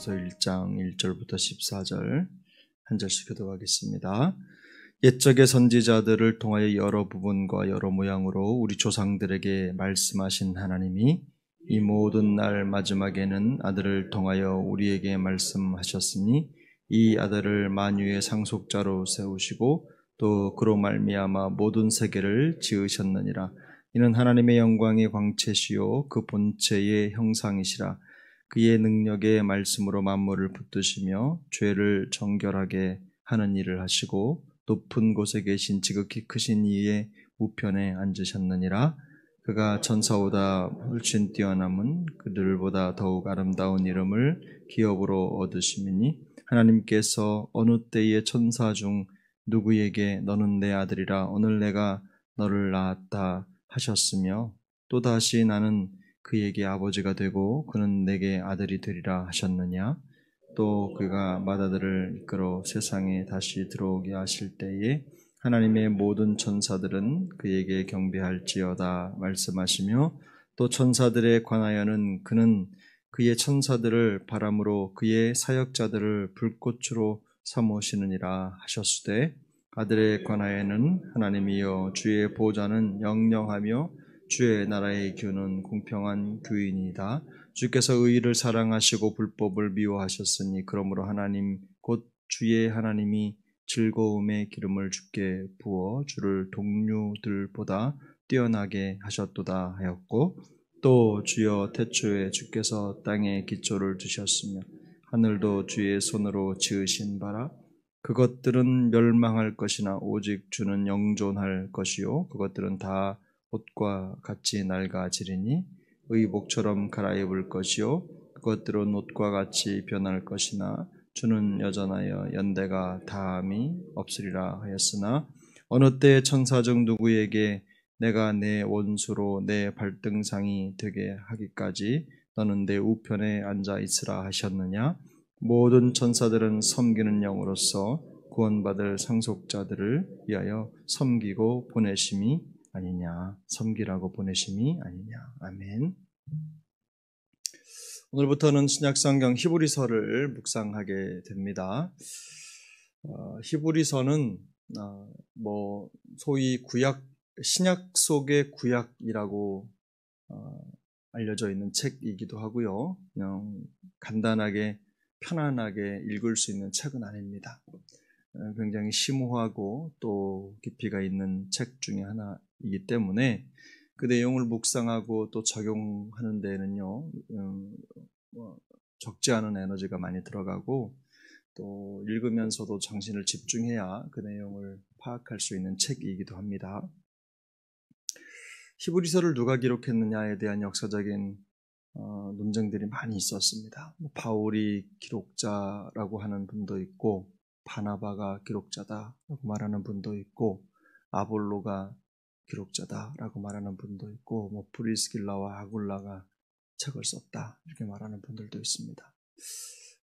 고린도전서 1장 1절부터 14절 한 절씩 교독하겠습니다. 옛적의 선지자들을 통하여 여러 부분과 여러 모양으로 우리 조상들에게 말씀하신 하나님이 이 모든 날 마지막에는 아들을 통하여 우리에게 말씀하셨으니 이 아들을 만유의 상속자로 세우시고 또 그로 말미암아 모든 세계를 지으셨느니라. 이는 하나님의 영광의 광채시요 그 본체의 형상이시라. 그의 능력의 말씀으로 만물을 붙드시며 죄를 정결하게 하는 일을 하시고 높은 곳에 계신 지극히 크신 이의 우편에 앉으셨느니라. 그가 천사보다 훨씬 뛰어남은 그들보다 더욱 아름다운 이름을 기업으로 얻으심이니 하나님께서 어느 때의 천사 중 누구에게 너는 내 아들이라 오늘 내가 너를 낳았다 하셨으며 또다시 나는 그에게 아버지가 되고 그는 내게 아들이 되리라 하셨느냐. 또 그가 맏아들을 이끌어 세상에 다시 들어오게 하실 때에 하나님의 모든 천사들은 그에게 경배할지어다 말씀하시며 또 천사들에 관하여는 그는 그의 천사들을 바람으로 그의 사역자들을 불꽃으로 삼으시느니라 하셨으되 아들에 관하여는 하나님이여 주의 보좌는 영영하며 주의 나라의 규는 공평한 규이니이다. 주께서 의를 사랑하시고 불법을 미워하셨으니 그러므로 하나님 곧 주의 하나님이 즐거움의 기름을 주께 부어 주를 동류들보다 뛰어나게 하셨도다 하였고 또 주여 태초에 주께서 땅에 기초를 두셨으며 하늘도 주의 손으로 지으신 바라. 그것들은 멸망할 것이나 오직 주는 영존할 것이요 그것들은 다 옷과 같이 낡아지리니 의복처럼 갈아입을 것이요 그것들은 옷과 같이 변할 것이나 주는 여전하여 연대가 다함이 없으리라 하였으나 어느 때 천사 중 누구에게 내가 내 원수로 내 발등상이 되게 하기까지 너는 내 우편에 앉아 있으라 하셨느냐. 모든 천사들은 섬기는 영으로서 구원받을 상속자들을 위하여 섬기고 보내심이 아니냐. 섬기라고 보내심이 아니냐. 아멘. 오늘부터는 신약성경 히브리서를 묵상하게 됩니다. 히브리서는 소위 신약 속의 구약이라고 알려져 있는 책이기도 하고요. 그냥 간단하게 편안하게 읽을 수 있는 책은 아닙니다. 굉장히 심오하고 또 깊이가 있는 책 중에 하나이기 때문에 그 내용을 묵상하고 또 적용하는 데는요 적지 않은 에너지가 많이 들어가고 또 읽으면서도 정신을 집중해야 그 내용을 파악할 수 있는 책이기도 합니다. 히브리서를 누가 기록했느냐에 대한 역사적인 논쟁들이 많이 있었습니다. 바울이 기록자라고 하는 분도 있고 바나바가 기록자다라고 말하는 분도 있고 아볼로가 기록자다라고 말하는 분도 있고 브리스길라와 아굴라가 책을 썼다 이렇게 말하는 분들도 있습니다.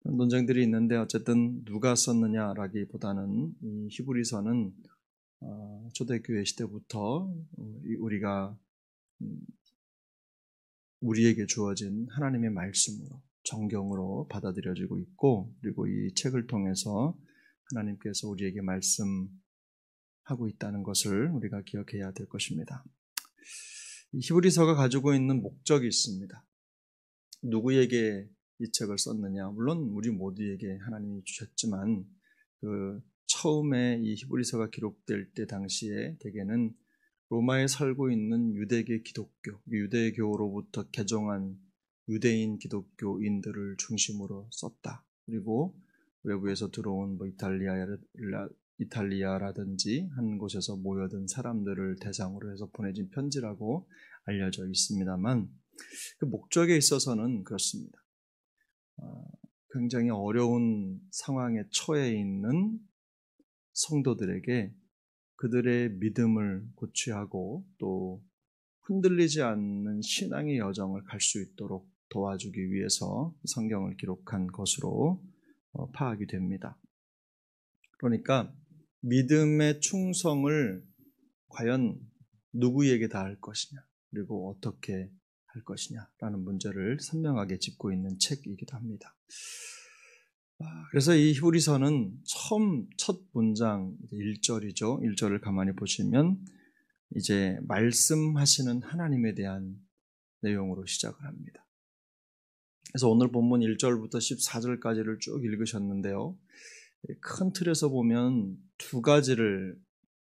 논쟁들이 있는데 어쨌든 누가 썼느냐라기보다는 이 히브리서는 초대교회 시대부터 우리에게 주어진 하나님의 말씀으로 정경으로 받아들여지고 있고 그리고 이 책을 통해서 하나님께서 우리에게 말씀하고 있다는 것을 우리가 기억해야 될 것입니다. 이 히브리서가 가지고 있는 목적이 있습니다. 누구에게 이 책을 썼느냐? 물론 우리 모두에게 하나님이 주셨지만 처음에 이 히브리서가 기록될 때 당시에 대개는 로마에 살고 있는 유대계 기독교, 유대교로부터 개종한 유대인 기독교인들을 중심으로 썼다. 그리고 외부에서 들어온 이탈리아라든지 한 곳에서 모여든 사람들을 대상으로 해서 보내진 편지라고 알려져 있습니다만 그 목적에 있어서는 그렇습니다. 굉장히 어려운 상황에 처해 있는 성도들에게 그들의 믿음을 고취하고 또 흔들리지 않는 신앙의 여정을 갈 수 있도록 도와주기 위해서 성경을 기록한 것으로 파악이 됩니다. 그러니까 믿음의 충성을 과연 누구에게 다할 것이냐 그리고 어떻게 할 것이냐라는 문제를 선명하게 짚고 있는 책이기도 합니다. 그래서 이 히브리서는 처음 첫 문장 1절이죠. 1절을 가만히 보시면 이제 말씀하시는 하나님에 대한 내용으로 시작을 합니다. 그래서 오늘 본문 1절부터 14절까지를 쭉 읽으셨는데요. 큰 틀에서 보면 두 가지를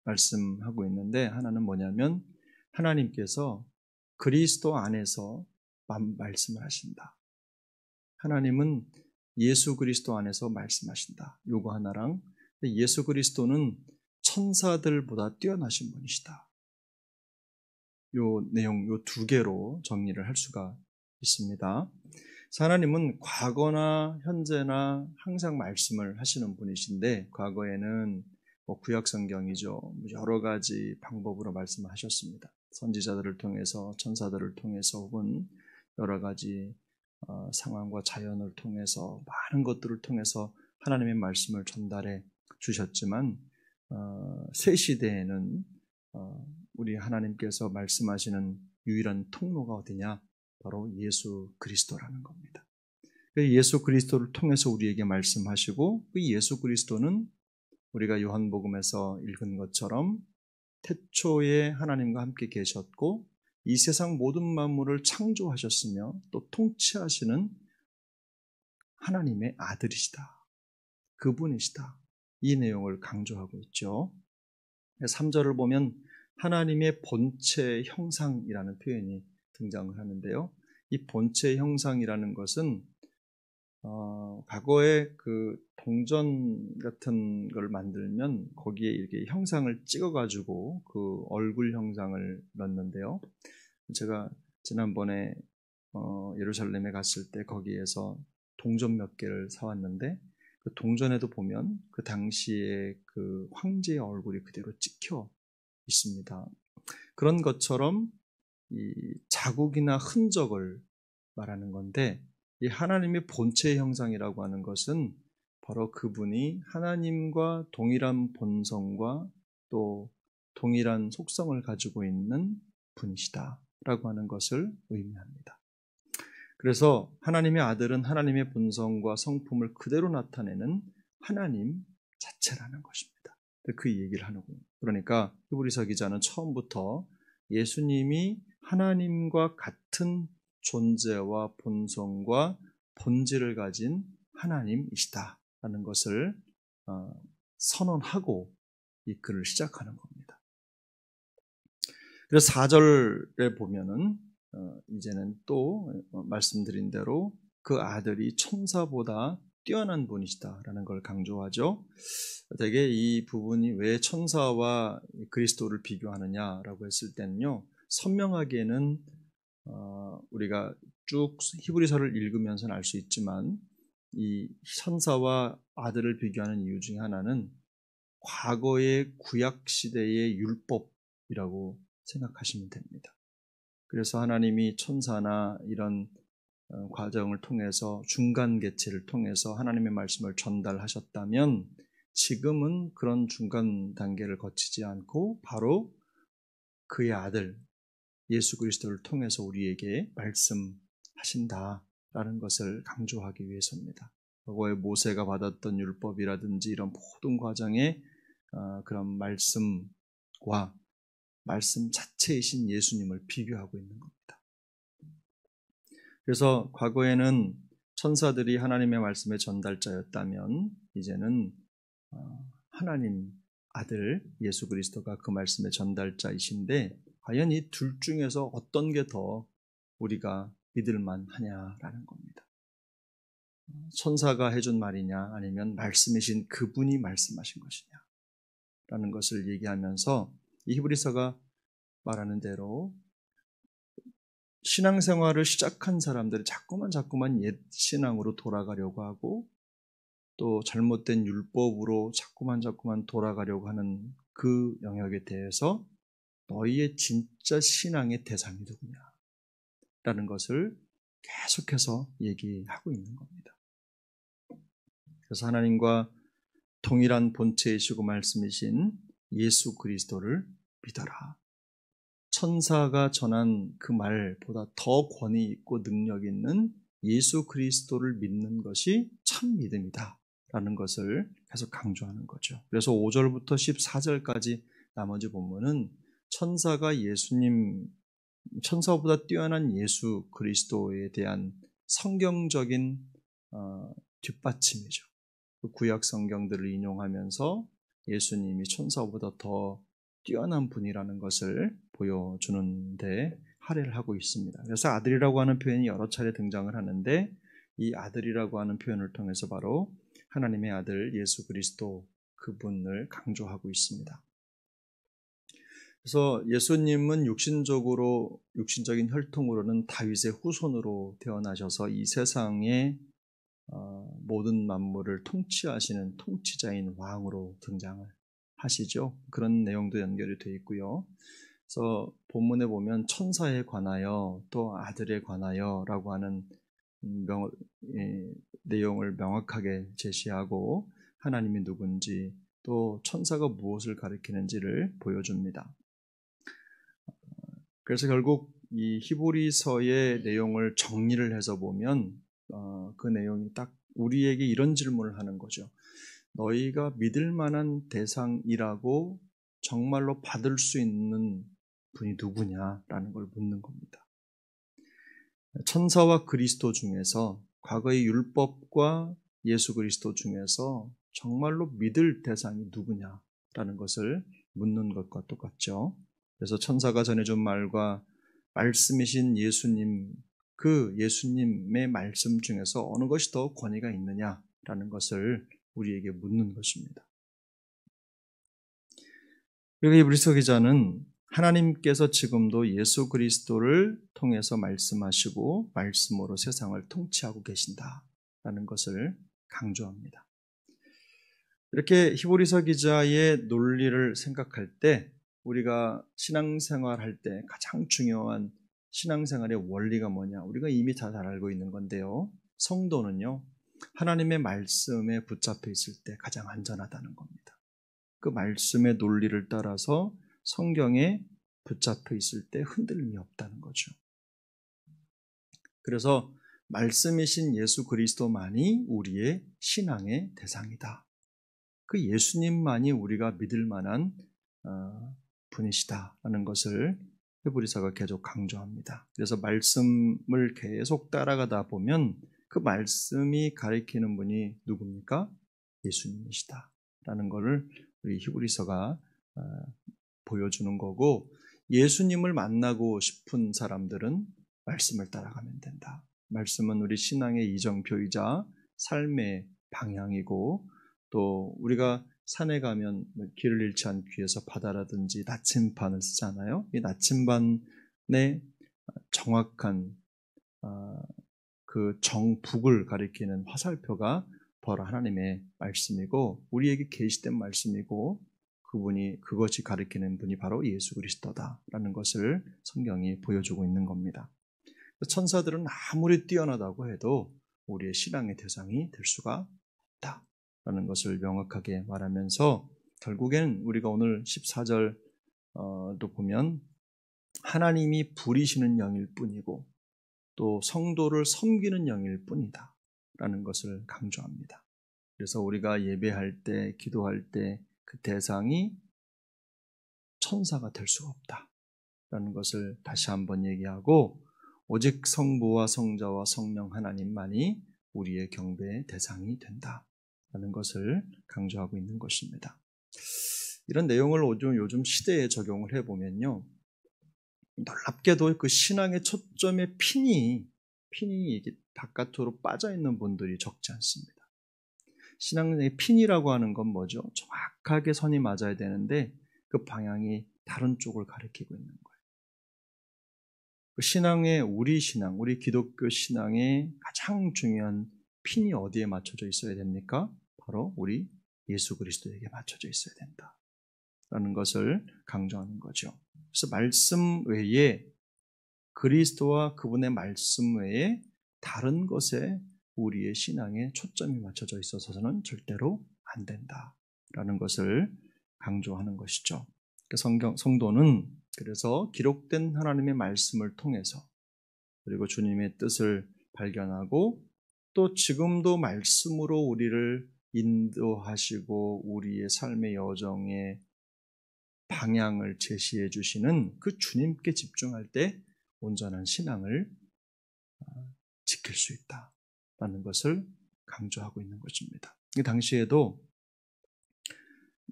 말씀하고 있는데, 하나는 뭐냐면 하나님께서 그리스도 안에서 말씀을 하신다. 하나님은 예수 그리스도 안에서 말씀하신다. 요거 하나랑, 예수 그리스도는 천사들보다 뛰어나신 분이시다. 요 내용, 요 두 개로 정리를 할 수가 있습니다. 하나님은 과거나 현재나 항상 말씀을 하시는 분이신데, 과거에는 구약 성경이죠. 여러 가지 방법으로 말씀을 하셨습니다. 선지자들을 통해서, 천사들을 통해서, 혹은 여러 가지 상황과 자연을 통해서, 많은 것들을 통해서 하나님의 말씀을 전달해 주셨지만, 새 시대에는 우리 하나님께서 말씀하시는 유일한 통로가 어디냐? 바로 예수 그리스도라는 겁니다. 예수 그리스도를 통해서 우리에게 말씀하시고, 그 예수 그리스도는 우리가 요한복음에서 읽은 것처럼 태초에 하나님과 함께 계셨고 이 세상 모든 만물을 창조하셨으며 또 통치하시는 하나님의 아들이시다. 그분이시다. 이 내용을 강조하고 있죠. 3절을 보면 하나님의 본체 형상이라는 표현이 등장을 하는데요. 이 본체 형상이라는 것은 과거에 그 동전 같은 걸 만들면 거기에 이렇게 형상을 찍어가지고 그 얼굴 형상을 넣는데요. 제가 지난번에 예루살렘에 갔을 때 거기에서 동전 몇 개를 사왔는데, 그 동전에도 보면 그 당시에 그 황제의 얼굴이 그대로 찍혀 있습니다. 그런 것처럼 이 자국이나 흔적을 말하는 건데, 이 하나님의 본체의 형상이라고 하는 것은 바로 그분이 하나님과 동일한 본성과 또 동일한 속성을 가지고 있는 분이시다라고 하는 것을 의미합니다. 그래서 하나님의 아들은 하나님의 본성과 성품을 그대로 나타내는 하나님 자체라는 것입니다. 그 얘기를 하는 거예요. 그러니까 히브리서 기자는 처음부터 예수님이 하나님과 같은 존재와 본성과 본질을 가진 하나님이시다라는 것을 선언하고 이 글을 시작하는 겁니다. 그래서 4절에 보면은 이제는 또 말씀드린 대로 그 아들이 천사보다 뛰어난 분이시다라는 걸 강조하죠. 되게 이 부분이 왜 천사와 그리스도를 비교하느냐라고 했을 때는요, 선명하게는 우리가 쭉 히브리서를 읽으면서는 알 수 있지만 이 천사와 아들을 비교하는 이유 중에 하나는 과거의 구약 시대의 율법이라고 생각하시면 됩니다. 그래서 하나님이 천사나 이런 과정을 통해서 중간 계체를 통해서 하나님의 말씀을 전달하셨다면, 지금은 그런 중간 단계를 거치지 않고 바로 그의 아들 예수 그리스도를 통해서 우리에게 말씀하신다라는 것을 강조하기 위해서입니다. 과거에 모세가 받았던 율법이라든지 이런 모든 과정의 그런 말씀과 말씀 자체이신 예수님을 비교하고 있는 겁니다. 그래서 과거에는 천사들이 하나님의 말씀의 전달자였다면, 이제는 하나님 아들 예수 그리스도가 그 말씀의 전달자이신데, 과연 이 둘 중에서 어떤 게 더 우리가 믿을만 하냐라는 겁니다. 천사가 해준 말이냐, 아니면 말씀이신 그분이 말씀하신 것이냐 라는 것을 얘기하면서 이 히브리서가 말하는 대로 신앙생활을 시작한 사람들이 자꾸만 옛 신앙으로 돌아가려고 하고, 또 잘못된 율법으로 자꾸만 돌아가려고 하는 그 영역에 대해서 너희의 진짜 신앙의 대상이 누구냐 라는 것을 계속해서 얘기하고 있는 겁니다. 그래서 하나님과 동일한 본체이시고 말씀이신 예수 그리스도를 믿어라. 천사가 전한 그 말보다 더 권위 있고 능력 있는 예수 그리스도를 믿는 것이 참 믿음이다 라는 것을 계속 강조하는 거죠. 그래서 5절부터 14절까지 나머지 본문은 천사보다 뛰어난 예수 그리스도에 대한 성경적인 뒷받침이죠. 그 구약 성경들을 인용하면서 예수님이 천사보다 더 뛰어난 분이라는 것을 보여주는데 할애를 하고 있습니다. 그래서 아들이라고 하는 표현이 여러 차례 등장을 하는데 이 아들이라고 하는 표현을 통해서 바로 하나님의 아들 예수 그리스도 그분을 강조하고 있습니다. 그래서 예수님은 육신적인 혈통으로는 다윗의 후손으로 태어나셔서 이 세상의 모든 만물을 통치하시는 통치자인 왕으로 등장을 하시죠. 그런 내용도 연결이 되어 있고요. 그래서 본문에 보면 천사에 관하여 또 아들에 관하여라고 하는 내용을 명확하게 제시하고 하나님이 누군지 또 천사가 무엇을 가리키는지를 보여줍니다. 그래서 결국 이 히브리서의 내용을 정리를 해서 보면 그 내용이 딱 우리에게 이런 질문을 하는 거죠. 너희가 믿을 만한 대상이라고 정말로 받을 수 있는 분이 누구냐라는 걸 묻는 겁니다. 천사와 그리스도 중에서 과거의 율법과 예수 그리스도 중에서 정말로 믿을 대상이 누구냐라는 것을 묻는 것과 똑같죠. 그래서 천사가 전해준 말과 말씀이신 예수님, 그 예수님의 말씀 중에서 어느 것이 더 권위가 있느냐라는 것을 우리에게 묻는 것입니다. 그리고 히브리서 기자는 하나님께서 지금도 예수 그리스도를 통해서 말씀하시고 말씀으로 세상을 통치하고 계신다라는 것을 강조합니다. 이렇게 히브리서 기자의 논리를 생각할 때 우리가 신앙생활할 때 가장 중요한 신앙생활의 원리가 뭐냐? 우리가 이미 다 잘 알고 있는 건데요. 성도는요, 하나님의 말씀에 붙잡혀 있을 때 가장 안전하다는 겁니다. 그 말씀의 논리를 따라서 성경에 붙잡혀 있을 때 흔들림이 없다는 거죠. 그래서 말씀이신 예수 그리스도만이 우리의 신앙의 대상이다. 그 예수님만이 우리가 믿을 만한 분이시다라는 것을 히브리서가 계속 강조합니다. 그래서 말씀을 계속 따라가다 보면 그 말씀이 가리키는 분이 누굽니까? 예수님이시다라는 것을 우리 히브리서가 보여주는 거고, 예수님을 만나고 싶은 사람들은 말씀을 따라가면 된다. 말씀은 우리 신앙의 이정표이자 삶의 방향이고, 또 우리가 산에 가면 길을 잃지 않기 위해서 바다라든지 나침반을 쓰잖아요. 이 나침반의 정확한 그 정북을 가리키는 화살표가 바로 하나님의 말씀이고, 우리에게 계시된 말씀이고, 그것이 가리키는 분이 바로 예수 그리스도다라는 것을 성경이 보여주고 있는 겁니다. 천사들은 아무리 뛰어나다고 해도 우리의 신앙의 대상이 될 수가 없다라는 것을 명확하게 말하면서, 결국엔 우리가 오늘 14절도 보면 하나님이 부리시는 영일 뿐이고 또 성도를 섬기는 영일 뿐이다 라는 것을 강조합니다. 그래서 우리가 예배할 때, 기도할 때 그 대상이 천사가 될 수가 없다라는 것을 다시 한번 얘기하고, 오직 성부와 성자와 성령 하나님만이 우리의 경배의 대상이 된다라는 것을 강조하고 있는 것입니다. 이런 내용을 요즘 시대에 적용을 해보면요, 놀랍게도 그 신앙의 초점의 핀이 이게 바깥으로 빠져있는 분들이 적지 않습니다. 신앙의 핀이라고 하는 건 뭐죠? 정확하게 선이 맞아야 되는데 그 방향이 다른 쪽을 가리키고 있는 거예요. 그 우리 기독교 신앙의 가장 중요한 핀이 어디에 맞춰져 있어야 됩니까? 바로 우리 예수 그리스도에게 맞춰져 있어야 된다라는 것을 강조하는 거죠. 그래서 말씀 외에, 그리스도와 그분의 말씀 외에 다른 것에 우리의 신앙에 초점이 맞춰져 있어서는 절대로 안 된다라는 것을 강조하는 것이죠. 성도는 그래서 기록된 하나님의 말씀을 통해서, 그리고 주님의 뜻을 발견하고 또 지금도 말씀으로 우리를 인도하시고 우리의 삶의 여정에 방향을 제시해 주시는 그 주님께 집중할 때 온전한 신앙을 지킬 수 있다라는 것을 강조하고 있는 것입니다. 이 당시에도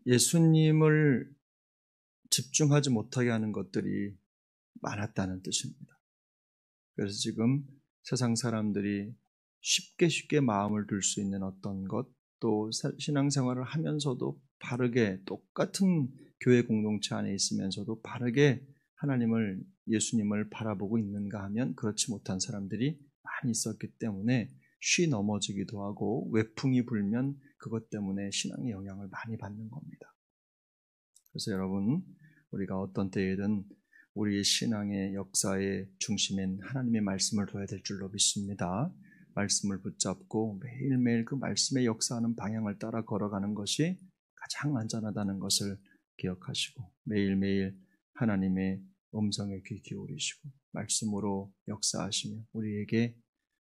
예수님을 집중하지 못하게 하는 것들이 많았다는 뜻입니다. 그래서 지금 세상 사람들이 쉽게 마음을 둘 수 있는 어떤 것, 또 신앙생활을 하면서도 바르게 똑같은 교회 공동체 안에 있으면서도 바르게 하나님을, 예수님을 바라보고 있는가 하면 그렇지 못한 사람들이 많이 있었기 때문에 쉬 넘어지기도 하고 외풍이 불면 그것 때문에 신앙의 영향을 많이 받는 겁니다. 그래서 여러분, 우리가 어떤 때에든 우리의 신앙의 역사의 중심엔 하나님의 말씀을 둬야 될 줄로 믿습니다. 말씀을 붙잡고 매일매일 그 말씀의 역사하는 방향을 따라 걸어가는 것이 가장 안전하다는 것을 기억하시고 매일매일 하나님의 음성에 귀 기울이시고 말씀으로 역사하시며 우리에게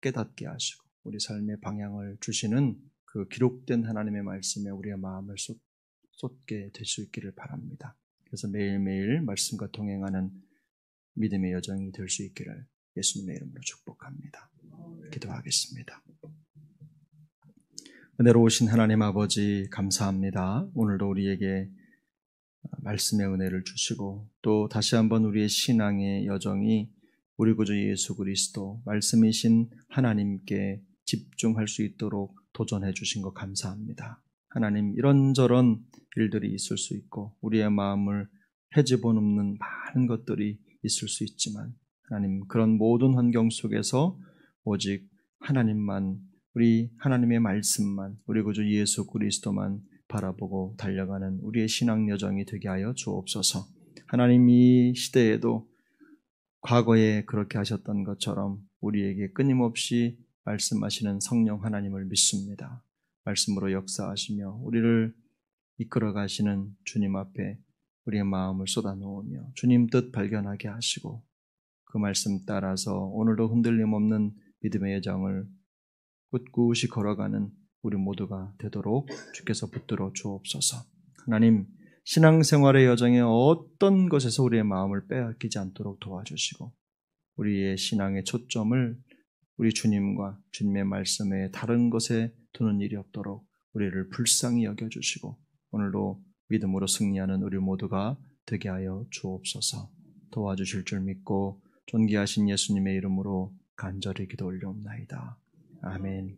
깨닫게 하시고 우리 삶의 방향을 주시는 그 기록된 하나님의 말씀에 우리의 마음을 쏟게 될 수 있기를 바랍니다. 그래서 매일매일 말씀과 동행하는 믿음의 여정이 될 수 있기를 예수님의 이름으로 축복합니다. 기도하겠습니다. 은혜로우신 하나님 아버지 감사합니다. 오늘도 우리에게 말씀의 은혜를 주시고 또 다시 한번 우리의 신앙의 여정이 우리 구주 예수 그리스도 말씀이신 하나님께 집중할 수 있도록 도전해 주신 것 감사합니다. 하나님, 이런저런 일들이 있을 수 있고 우리의 마음을 헤집어 놓는 많은 것들이 있을 수 있지만 하나님, 그런 모든 환경 속에서 오직 하나님만, 우리 하나님의 말씀만, 우리 구주 예수 그리스도만 바라보고 달려가는 우리의 신앙 여정이 되게 하여 주옵소서. 하나님, 이 시대에도 과거에 그렇게 하셨던 것처럼 우리에게 끊임없이 말씀하시는 성령 하나님을 믿습니다. 말씀으로 역사하시며 우리를 이끌어 가시는 주님 앞에 우리의 마음을 쏟아놓으며 주님 뜻 발견하게 하시고 그 말씀 따라서 오늘도 흔들림 없는 믿음의 여정을 꿋꿋이 걸어가는 우리 모두가 되도록 주께서 붙들어 주옵소서. 하나님, 신앙생활의 여정에 어떤 것에서 우리의 마음을 빼앗기지 않도록 도와주시고 우리의 신앙의 초점을 우리 주님과 주님의 말씀에 다른 것에 두는 일이 없도록 우리를 불쌍히 여겨주시고 오늘도 믿음으로 승리하는 우리 모두가 되게 하여 주옵소서. 도와주실 줄 믿고 존귀하신 예수님의 이름으로 간절히 기도 올려옵나이다. 아멘.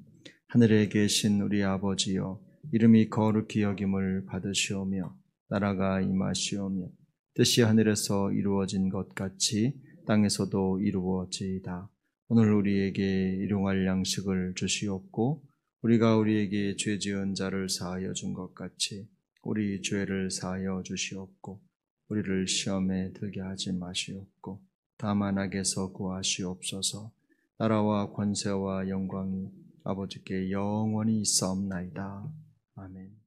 하늘에 계신 우리 아버지여, 이름이 거룩히 여김을 받으시오며 나라가 임하시오며 뜻이 하늘에서 이루어진 것 같이 땅에서도 이루어지이다. 오늘 우리에게 일용할 양식을 주시옵고 우리가 우리에게 죄 지은 자를 사하여 준 것 같이 우리 죄를 사하여 주시옵고 우리를 시험에 들게 하지 마시옵고 다만 악에서 구하시옵소서. 나라와 권세와 영광이 아버지께 영원히 있사옵나이다. 아멘.